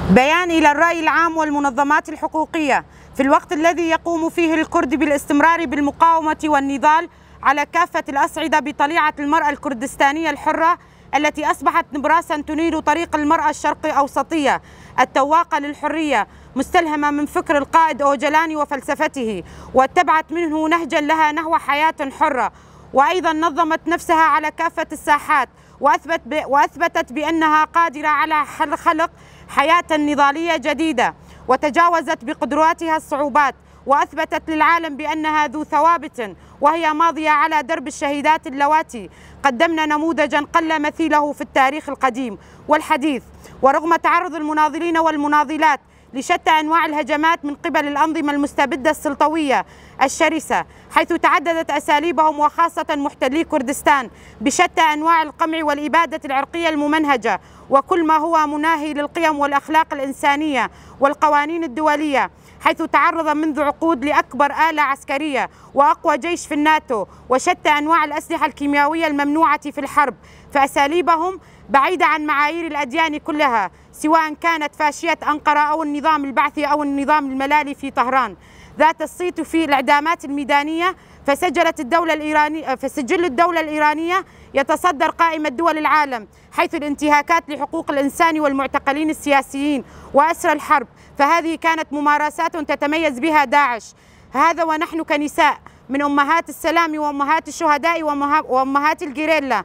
بيان إلى الرأي العام والمنظمات الحقوقية في الوقت الذي يقوم فيه الكرد بالاستمرار بالمقاومة والنضال على كافة الأصعدة بطليعة المرأة الكردستانية الحرة التي أصبحت نبراسا تنير طريق المرأة الشرق أوسطية التواقة للحرية، مستلهمة من فكر القائد أوجلاني وفلسفته، واتبعت منه نهجا لها نحو حياة حرة، وأيضا نظمت نفسها على كافة الساحات وأثبتت بأنها قادرة على خلق حياة نضالية جديدة، وتجاوزت بقدراتها الصعوبات، وأثبتت للعالم بأنها ذو ثوابت، وهي ماضية على درب الشهيدات اللواتي قدمنا نموذجا قل مثيله في التاريخ القديم والحديث. ورغم تعرض المناضلين والمناضلات لشتى أنواع الهجمات من قبل الأنظمة المستبدة السلطوية الشرسة، حيث تعددت أساليبهم وخاصة محتلي كردستان بشتى أنواع القمع والإبادة العرقية الممنهجة وكل ما هو مناهي للقيم والأخلاق الإنسانية والقوانين الدولية، حيث تعرض منذ عقود لأكبر آلة عسكرية وأقوى جيش في الناتو وشتى أنواع الأسلحة الكيميائية الممنوعة في الحرب، فأساليبهم بعيدة عن معايير الأديان كلها، سواء كانت فاشية أنقرة أو النظام البعثي أو النظام الملالي في طهران ذات الصيت في الإعدامات الميدانية. فسجل الدولة الإيرانية يتصدر قائمة دول العالم، حيث الانتهاكات لحقوق الإنسان والمعتقلين السياسيين وأسرى الحرب، فهذه كانت ممارسات تتميز بها داعش. هذا ونحن كنساء من أمهات السلام وأمهات الشهداء وأمهات الجيريلا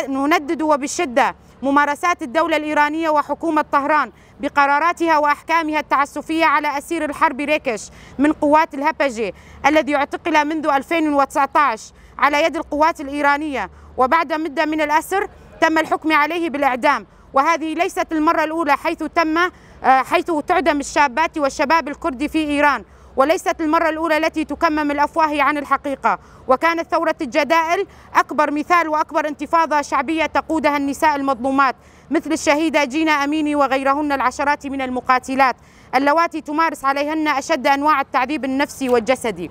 نندد وبشدة ممارسات الدولة الإيرانية وحكومة طهران بقراراتها وأحكامها التعسفية على أسير الحرب ريكش من قوات الهبجي الذي اعتقل منذ 2019 على يد القوات الإيرانية، وبعد مدة من الأسر تم الحكم عليه بالإعدام. وهذه ليست المرة الأولى حيث تعدم الشابات والشباب الكردي في إيران، وليست المرة الأولى التي تكمم الأفواه عن الحقيقة. وكانت ثورة الجدائل أكبر مثال وأكبر انتفاضة شعبية تقودها النساء المظلومات مثل الشهيدة جينا أميني وغيرهن العشرات من المقاتلات اللواتي تمارس عليهن أشد أنواع التعذيب النفسي والجسدي.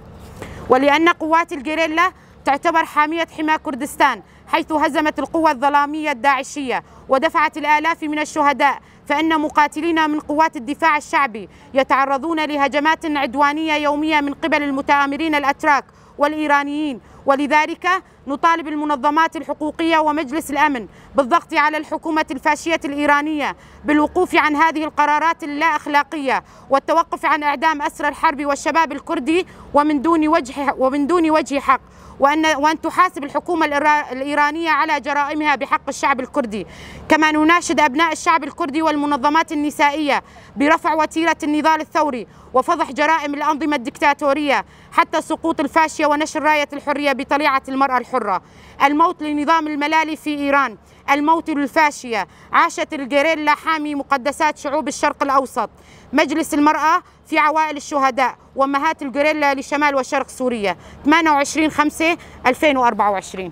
ولأن قوات الجيريلا تعتبر حامية حمى كردستان، حيث هزمت القوى الظلامية الداعشية ودفعت الآلاف من الشهداء، فإن مقاتلين من قوات الدفاع الشعبي يتعرضون لهجمات عدوانية يومية من قبل المتآمرين الأتراك والإيرانيين. ولذلك نطالب المنظمات الحقوقية ومجلس الأمن بالضغط على الحكومة الفاشية الإيرانية بالوقوف عن هذه القرارات اللا أخلاقية والتوقف عن إعدام أسرى الحرب والشباب الكردي ومن دون وجه حق، وأن تحاسب الحكومة الإيرانية على جرائمها بحق الشعب الكردي. كما نناشد أبناء الشعب الكردي والمنظمات النسائية برفع وتيرة النضال الثوري وفضح جرائم الأنظمة الدكتاتورية حتى سقوط الفاشية ونشر راية الحرية بطليعة المرأة الحرة. الموت لنظام الملالي في إيران، الموت للفاشية. عاشت الجيريلا حامي مقدسات شعوب الشرق الأوسط. مجلس المرأة في عوائل الشهداء وأمهات الجيريلا لشمال وشرق سوريا، 28/5/2024.